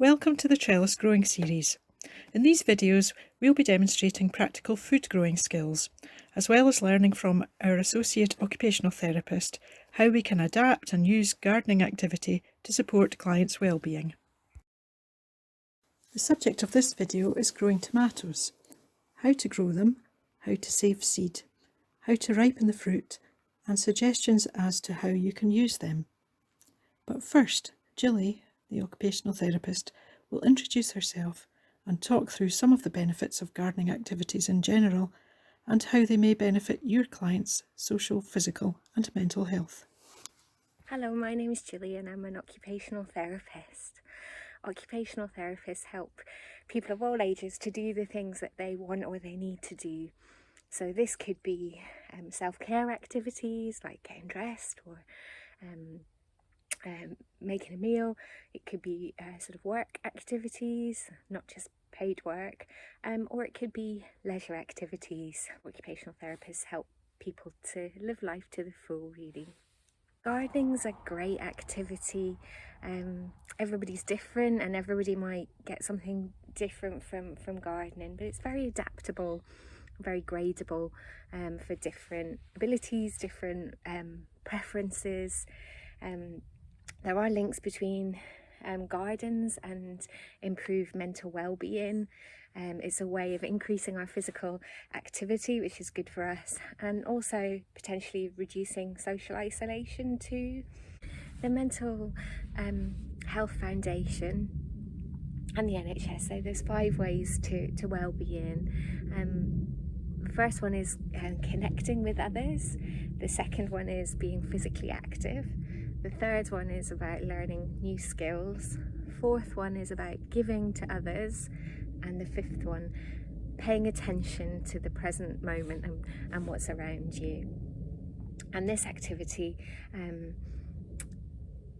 Welcome to the Trellis Growing Series. In these videos, we'll be demonstrating practical food growing skills, as well as learning from our Associate Occupational Therapist how we can adapt and use gardening activity to support clients' well-being. The subject of this video is growing tomatoes, how to grow them, how to save seed, how to ripen the fruit, and suggestions as to how you can use them. But first, Gilly, the occupational therapist, will introduce herself and talk through some of the benefits of gardening activities in general and how they may benefit your clients' social, physical and mental health. Hello, my name is Gilly and I'm an occupational therapist. Occupational therapists help people of all ages to do the things that they want or they need to do. So this could be self-care activities like getting dressed or making a meal. It could be sort of work activities, not just paid work, or it could be leisure activities. Occupational therapists help people to live life to the full, really. Gardening's a great activity. Everybody's different and everybody might get something different from gardening, but it's very adaptable, very gradable for different abilities, different preferences. There are links between gardens and improved mental well-being. It's a way of increasing our physical activity, which is good for us, and also potentially reducing social isolation too. The Mental Health Foundation and the NHS, so there's 5 ways to well-being. The first one is connecting with others. The second one is being physically active. The third one is about learning new skills. Fourth one is about giving to others. And the fifth one, paying attention to the present moment and what's around you. And this activity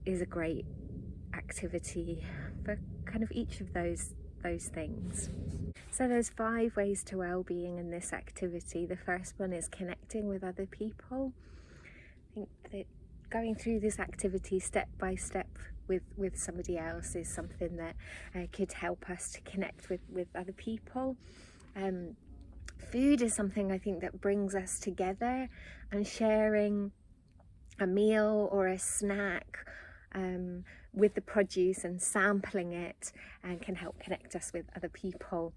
is a great activity for kind of each of those things. So there's 5 ways to well-being in this activity. The first one is connecting with other people. I think that going through this activity step by step with somebody else is something that could help us to connect with other people. Food is something I think that brings us together, and sharing a meal or a snack with the produce and sampling it can help connect us with other people.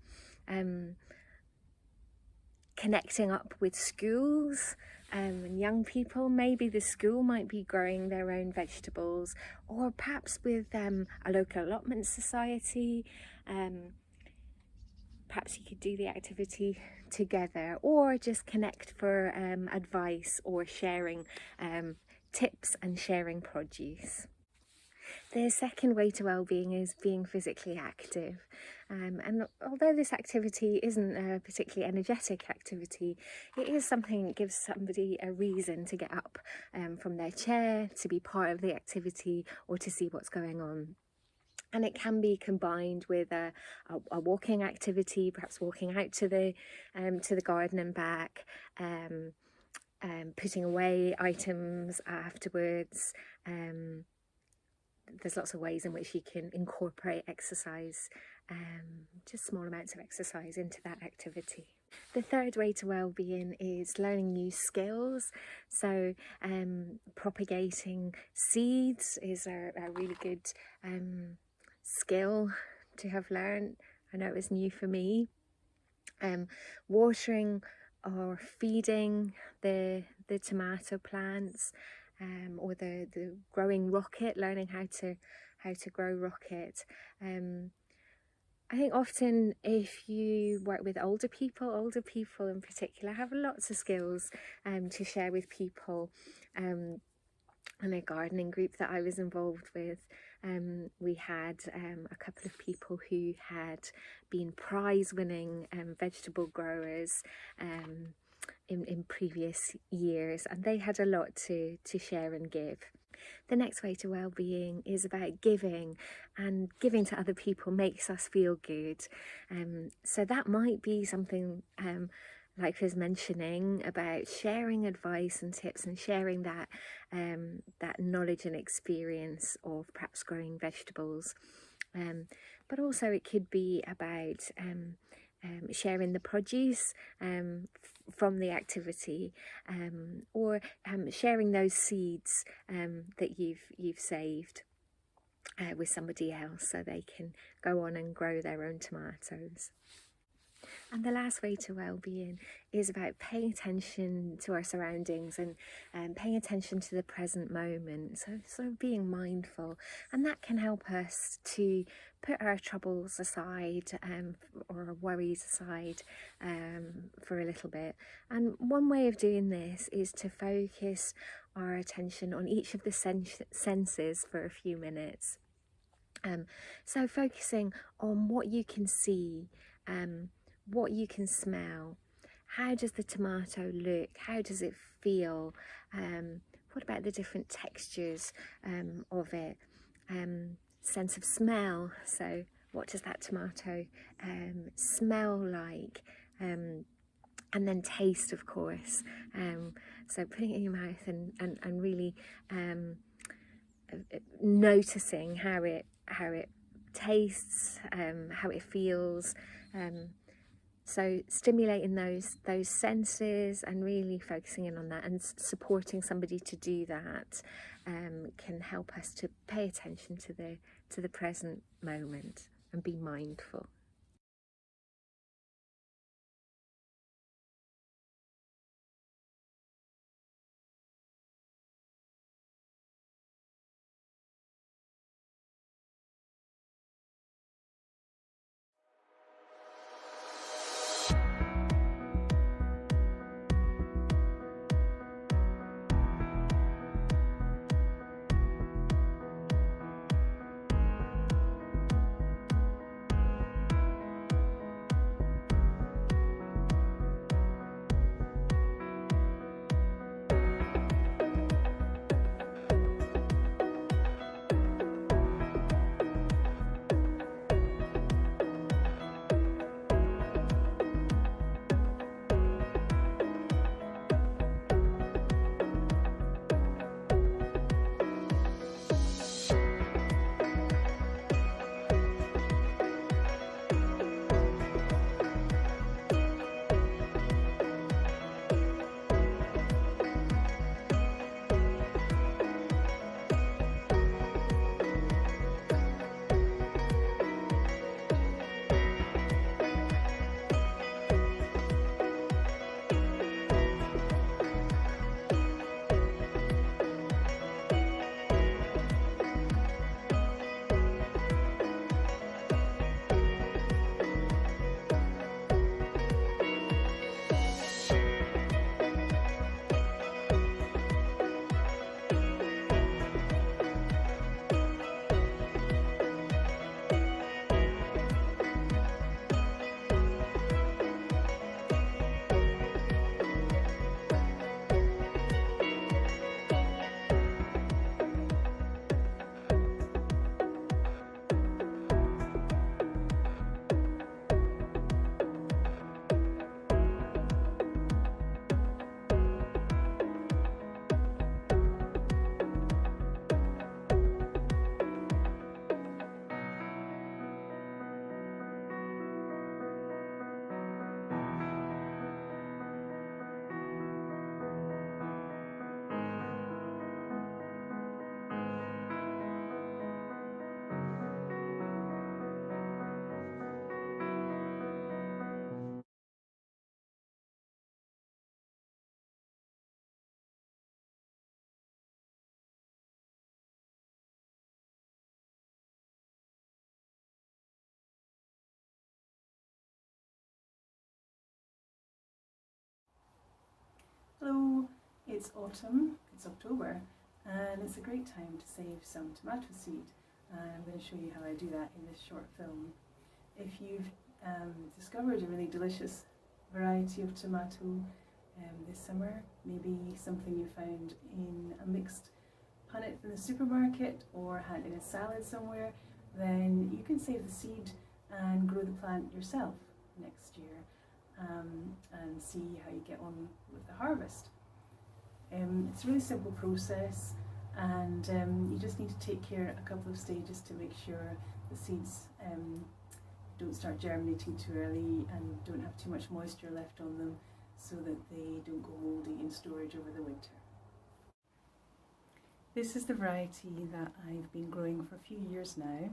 Connecting up with schools and young people. Maybe the school might be growing their own vegetables, or perhaps with a local allotment society. Perhaps you could do the activity together, or just connect for advice or sharing tips and sharing produce. The second way to well-being is being physically active. And although this activity isn't a particularly energetic activity, it is something that gives somebody a reason to get up from their chair, to be part of the activity, or to see what's going on. And it can be combined with a walking activity, perhaps walking out to the garden and back, putting away items afterwards. There's lots of ways in which you can incorporate exercise, just small amounts of exercise into that activity. The third way to well-being is learning new skills. So propagating seeds is a really good skill to have learned. I know it was new for me. Watering or feeding the tomato plants, or the growing rocket, learning how to grow rocket. I think often if you work with older people in particular have lots of skills to share with people. In a gardening group that I was involved with, we had a couple of people who had been prize-winning vegetable growers in previous years, and they had a lot to share and give. The next way to well-being is about giving, and giving to other people makes us feel good. So that might be something like I was mentioning, about sharing advice and tips and sharing that knowledge and experience of perhaps growing vegetables. but also it could be about sharing the produce from the activity, or sharing those seeds that you've saved with somebody else, so they can go on and grow their own tomatoes. And the last way to well-being is about paying attention to our surroundings and paying attention to the present moment. So being mindful, and that can help us to put our troubles aside or our worries aside for a little bit. And one way of doing this is to focus our attention on each of the senses for a few minutes. So focusing on what you can see, what you can smell. How does the tomato look? How does it feel? What about the different textures of it? Sense of smell. So what does that tomato smell like? And then taste, of course. So putting it in your mouth and really noticing how it tastes, how it feels. So stimulating those senses and really focusing in on that, and supporting somebody to do that can help us to pay attention to the present moment and be mindful. Hello, it's autumn, it's October, and it's a great time to save some tomato seed. I'm going to show you how I do that in this short film. If you've discovered a really delicious variety of tomato this summer, maybe something you found in a mixed punnet in the supermarket or had in a salad somewhere, then you can save the seed and grow the plant yourself next year. And see how you get on with the harvest. It's a really simple process, and you just need to take care a couple of stages to make sure the seeds don't start germinating too early and don't have too much moisture left on them, so that they don't go mouldy in storage over the winter. This is the variety that I've been growing for a few years now.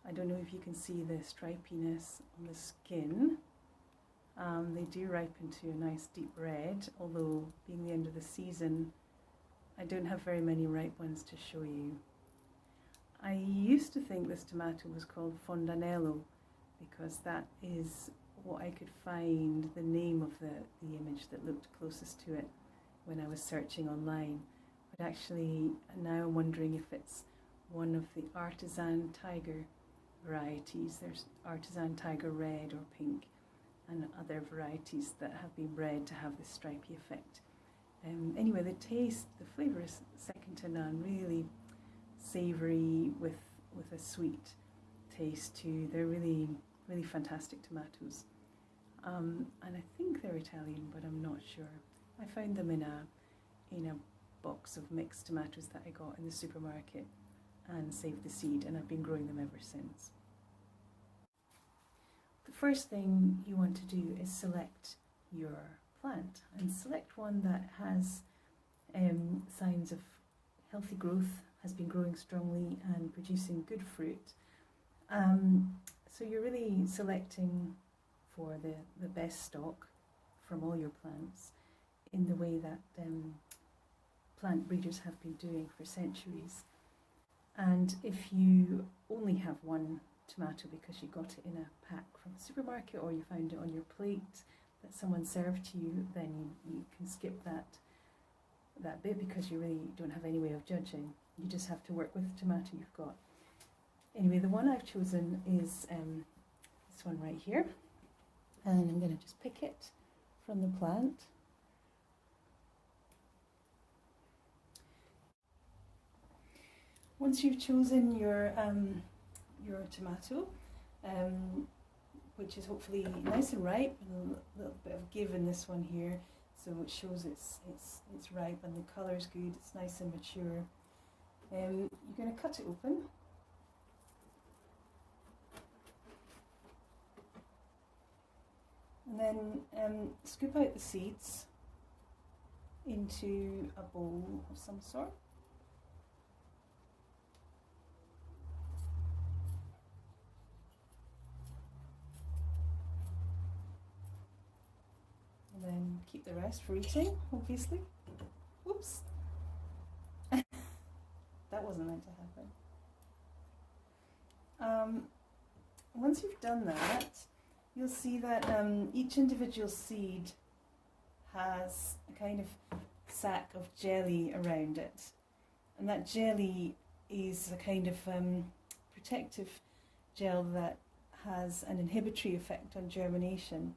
I don't know if you can see the stripiness on the skin. They do ripen to a nice deep red, although being the end of the season, I don't have very many ripe ones to show you. I used to think this tomato was called Fondanello because that is what I could find, the name of the image that looked closest to it when I was searching online. But actually now I'm wondering if it's one of the artisan tiger varieties. There's artisan tiger red or pink, and other varieties that have been bred to have this stripy effect. Anyway, the taste, the flavour is second to none, really savoury with a sweet taste too. They're really, really fantastic tomatoes. And I think they're Italian, but I'm not sure. I found them in a box of mixed tomatoes that I got in the supermarket and saved the seed, and I've been growing them ever since. The first thing you want to do is select your plant, and select one that has signs of healthy growth, has been growing strongly and producing good fruit. So you're really selecting for the best stock from all your plants in the way that plant breeders have been doing for centuries. And if you only have one tomato because you got it in a pack from the supermarket, or you found it on your plate that someone served to you, then you can skip that bit because you really don't have any way of judging. You just have to work with the tomato you've got. Anyway, the one I've chosen is this one right here, and I'm going to just pick it from the plant. Once you've chosen your tomato, which is hopefully nice and ripe, and a little bit of give in this one here, so it shows it's ripe and the colour's good, it's nice and mature. You're going to cut it open. And then scoop out the seeds into a bowl of some sort. And then keep the rest for eating, obviously. Oops. That wasn't meant to happen. Once you've done that, you'll see that each individual seed has a kind of sack of jelly around it. And that jelly is a kind of protective gel that has an inhibitory effect on germination.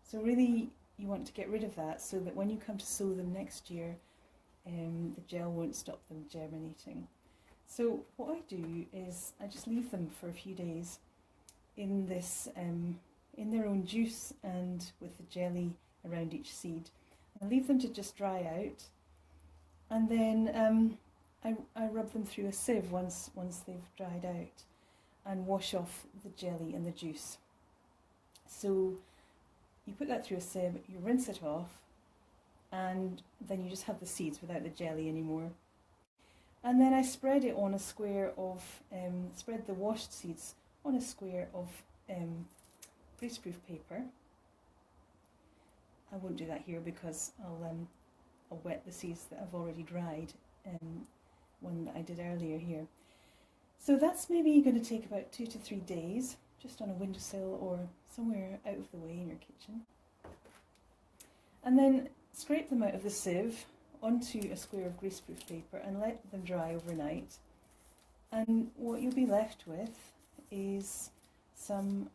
So really you want to get rid of that so that when you come to sow them next year, the gel won't stop them germinating. So what I do is I just leave them for a few days in this in their own juice and with the jelly around each seed. I leave them to just dry out, and then I rub them through a sieve once they've dried out and wash off the jelly and the juice. So you put that through a sieve, you rinse it off, and then you just have the seeds without the jelly anymore. And then I spread it on a square of, spread the washed seeds on a square of greaseproof paper. I won't do that here because I'll wet the seeds that I've already dried, one that I did earlier here. So that's maybe going to take about 2 to 3 days, just on a windowsill or somewhere out of the way in your kitchen. And then scrape them out of the sieve onto a square of greaseproof paper and let them dry overnight. And what you'll be left with is some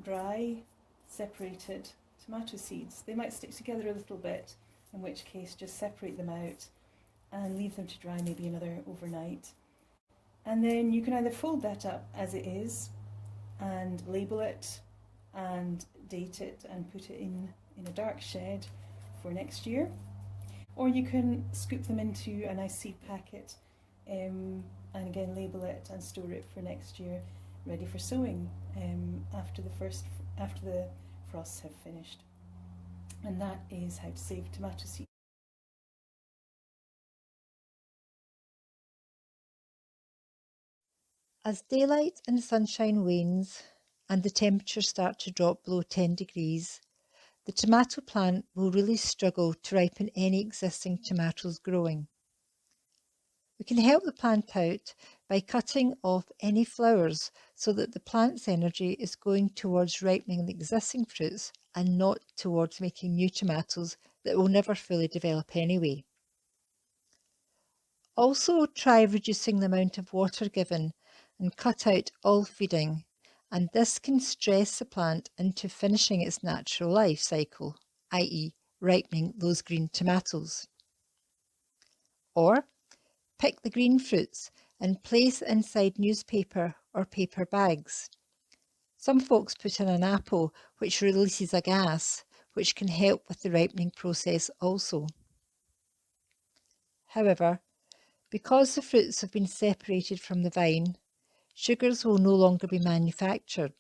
dry, separated tomato seeds. They might stick together a little bit, in which case just separate them out and leave them to dry maybe another overnight. And then you can either fold that up as it is and label it and date it and put it in a dark shed for next year, or you can scoop them into a nice seed packet and again label it and store it for next year. ready for sowing after the frosts have finished. And that is how to save tomato seeds. As daylight and sunshine wanes and the temperatures start to drop below 10 degrees, the tomato plant will really struggle to ripen any existing tomatoes growing. We can help the plant out by cutting off any flowers so that the plant's energy is going towards ripening the existing fruits and not towards making new tomatoes that will never fully develop anyway. Also, try reducing the amount of water given and cut out all feeding, and this can stress the plant into finishing its natural life cycle, i.e. ripening those green tomatoes. Or pick the green fruits and place inside newspaper or paper bags. Some folks put in an apple which releases a gas which can help with the ripening process also. However, because the fruits have been separated from the vine, sugars will no longer be manufactured.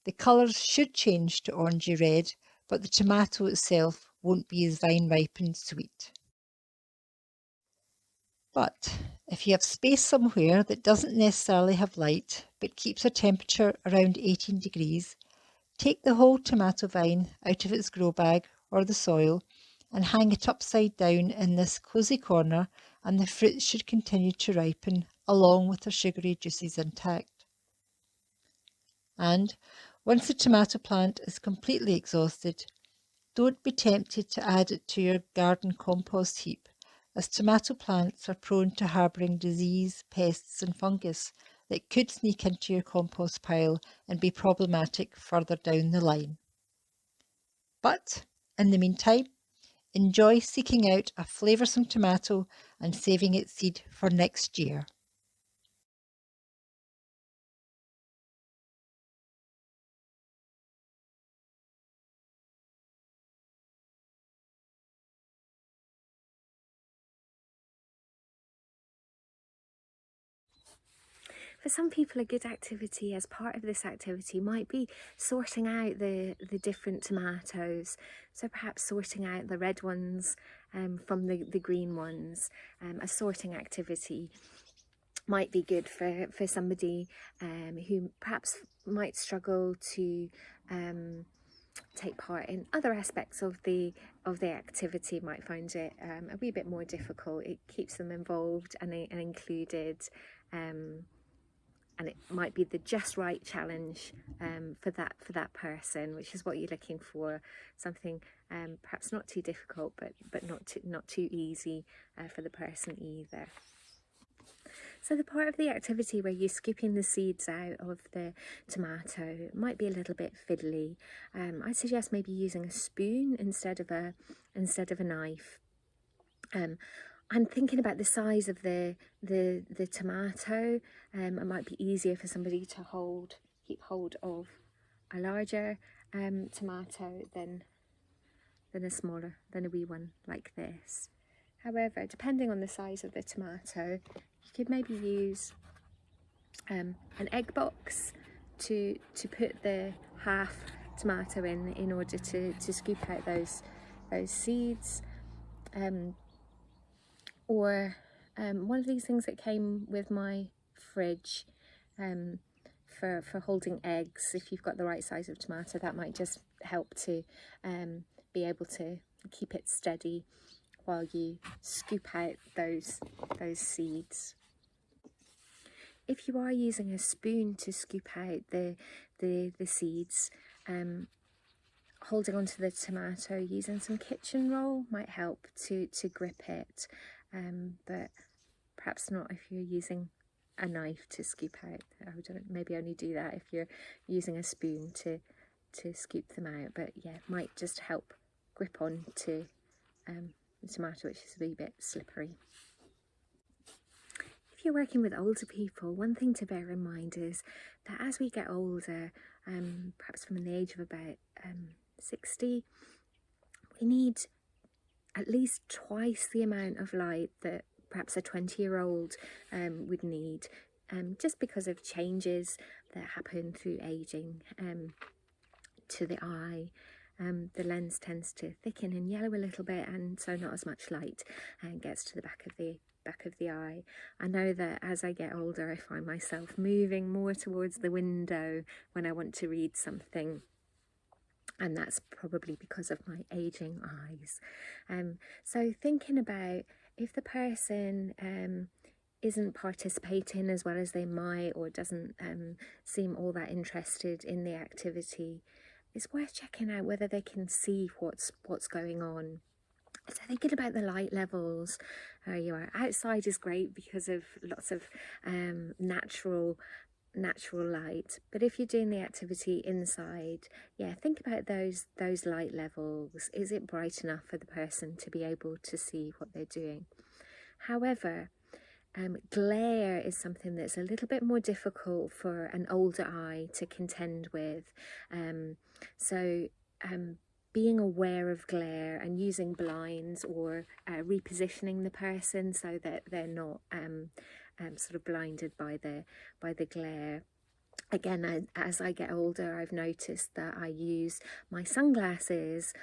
The colours should change to orangey red, but the tomato itself won't be as vine ripened sweet. But if you have space somewhere that doesn't necessarily have light but keeps a temperature around 18 degrees, take the whole tomato vine out of its grow bag or the soil and hang it upside down in this cosy corner, and the fruit should continue to ripen along with the sugary juices intact. And once the tomato plant is completely exhausted, don't be tempted to add it to your garden compost heap, as tomato plants are prone to harbouring disease, pests and fungus that could sneak into your compost pile and be problematic further down the line. But in the meantime, enjoy seeking out a flavoursome tomato and saving its seed for next year. For some people, a good activity as part of this activity might be sorting out the different tomatoes. So perhaps sorting out the red ones from the green ones. A sorting activity might be good for somebody who perhaps might struggle to take part in other aspects of the activity, might find it a wee bit more difficult. It keeps them involved and included, and it might be the just right challenge for that person, which is what you're looking for. Something perhaps not too difficult, but not too easy for the person either. So the part of the activity where you're scooping the seeds out of the tomato might be a little bit fiddly. I suggest maybe using a spoon instead of a knife. I'm thinking about the size of the tomato. It might be easier for somebody to keep hold of a larger tomato than a wee one like this. However, depending on the size of the tomato, you could maybe use an egg box to put the half tomato in order to scoop out those seeds. Or one of these things that came with my fridge for holding eggs. If you've got the right size of tomato, that might just help to be able to keep it steady while you scoop out those seeds. If you are using a spoon to scoop out the seeds, holding onto the tomato using some kitchen roll might help to grip it, but perhaps not if you're using a knife to scoop out. I would maybe only do that if you're using a spoon to scoop them out, but yeah, it might just help grip on to the tomato, which is a wee bit slippery. If you're working with older people, one thing to bear in mind is that as we get older, perhaps from the age of about 60, we need at least twice the amount of light that perhaps a 20-year-old would need just because of changes that happen through aging to the eye. The lens tends to thicken and yellow a little bit, and so not as much light gets to the back of the eye. I know that as I get older, I find myself moving more towards the window when I want to read something, and that's probably because of my aging eyes. So thinking about if the person isn't participating as well as they might, or doesn't seem all that interested in the activity, it's worth checking out whether they can see what's going on. So thinking about the light levels, you are outside is great because of lots of natural light, but if you're doing the activity inside, think about those light levels. Is it bright enough for the person to be able to see what they're doing? However, glare is something that's a little bit more difficult for an older eye to contend with. So being aware of glare and using blinds, or repositioning the person so that they're not sort of blinded by the glare. Again, as I get older, I've noticed that I use my sunglasses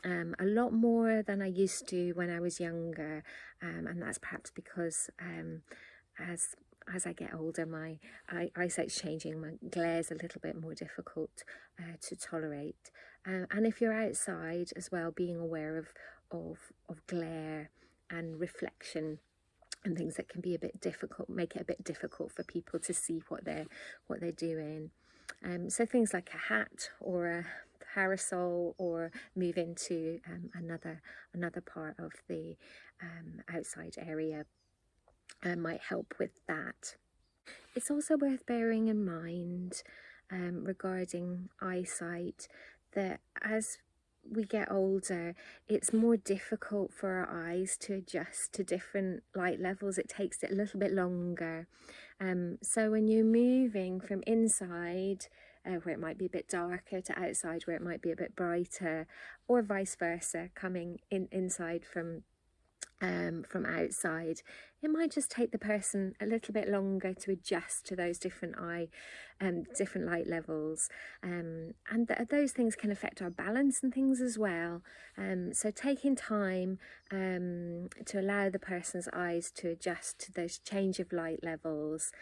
a lot more than I used to when I was younger, and that's perhaps because as I get older, my eyesight's changing. My glare's a little bit more difficult to tolerate, and if you're outside as well, being aware of glare and reflection and things that can be a bit difficult, make it a bit difficult for people to see what they're doing. So things like a hat or a parasol, or move into another part of the outside area might help with that. It's also worth bearing in mind regarding eyesight that as we get older, it's more difficult for our eyes to adjust to different light levels. It takes it a little bit longer. So when you're moving from inside, where it might be a bit darker, to outside where it might be a bit brighter, or vice versa, coming inside from outside, it might just take the person a little bit longer to adjust to those different light levels, and those things can affect our balance and things as well. So taking time to allow the person's eyes to adjust to those change of light levels.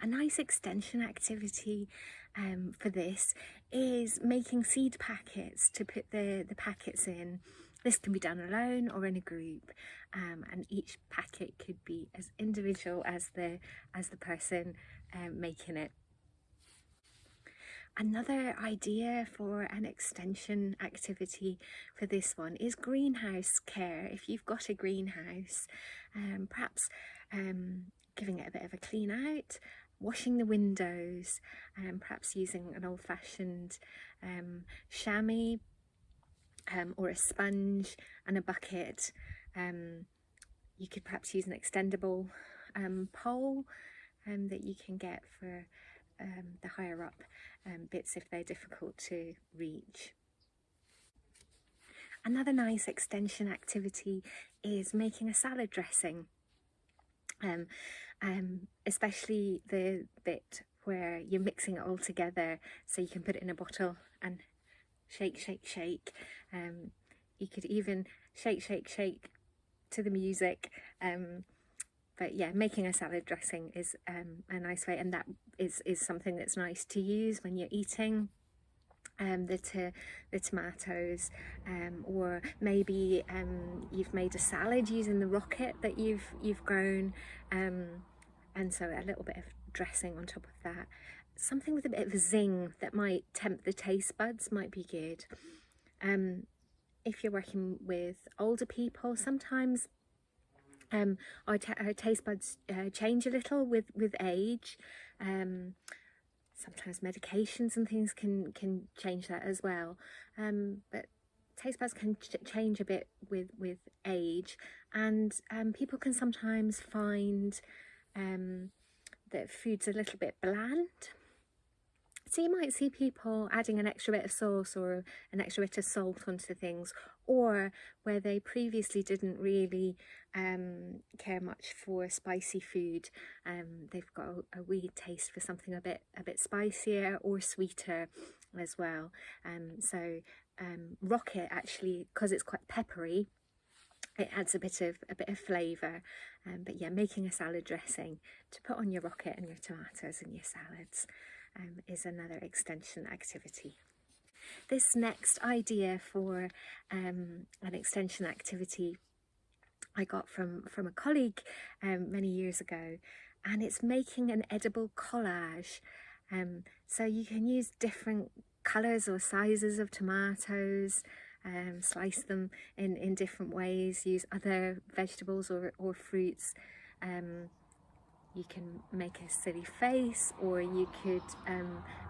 A nice extension activity for this is making seed packets to put the packets in. This can be done alone or in a group, and each packet could be as individual as the person making it. Another idea for an extension activity for this one is greenhouse care. If you've got a greenhouse, perhaps giving it a bit of a clean out, washing the windows, perhaps using an old-fashioned chamois or a sponge and a bucket. You could perhaps use an extendable pole that you can get for the higher up bits if they're difficult to reach. Another nice extension activity is making a salad dressing, especially the bit where you're mixing it all together, so you can put it in a bottle and shake, shake, shake. You could even shake, shake, shake to the music. But yeah, making a salad dressing is a nice way, and that is something that's nice to use when you're eating the tomatoes, or maybe you've made a salad using the rocket that you've grown, and so a little bit of dressing on top of that. Something with a bit of a zing that might tempt the taste buds might be good. If you're working with older people, sometimes our taste buds change a little with age. sometimes medications and things can change that as well. But taste buds can change a bit with age, and people can sometimes find that food's a little bit bland. So you might see people adding an extra bit of sauce or an extra bit of salt onto things, or where they previously didn't really care much for spicy food, they've got a wee taste for something a bit spicier or sweeter as well. So rocket, actually, because it's quite peppery, it adds a bit of flavour. But yeah, making a salad dressing to put on your rocket and your tomatoes and your salads is another extension activity. This next idea for an extension activity I got from a colleague many years ago, and it's making an edible collage. So you can use different colours or sizes of tomatoes, slice them in different ways, use other vegetables or fruits. You can make a silly face, or you could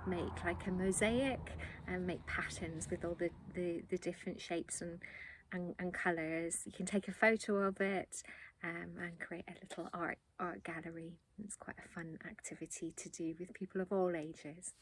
make like a mosaic and make patterns with all the different shapes and colours. You can take a photo of it and create a little art gallery. It's quite a fun activity to do with people of all ages.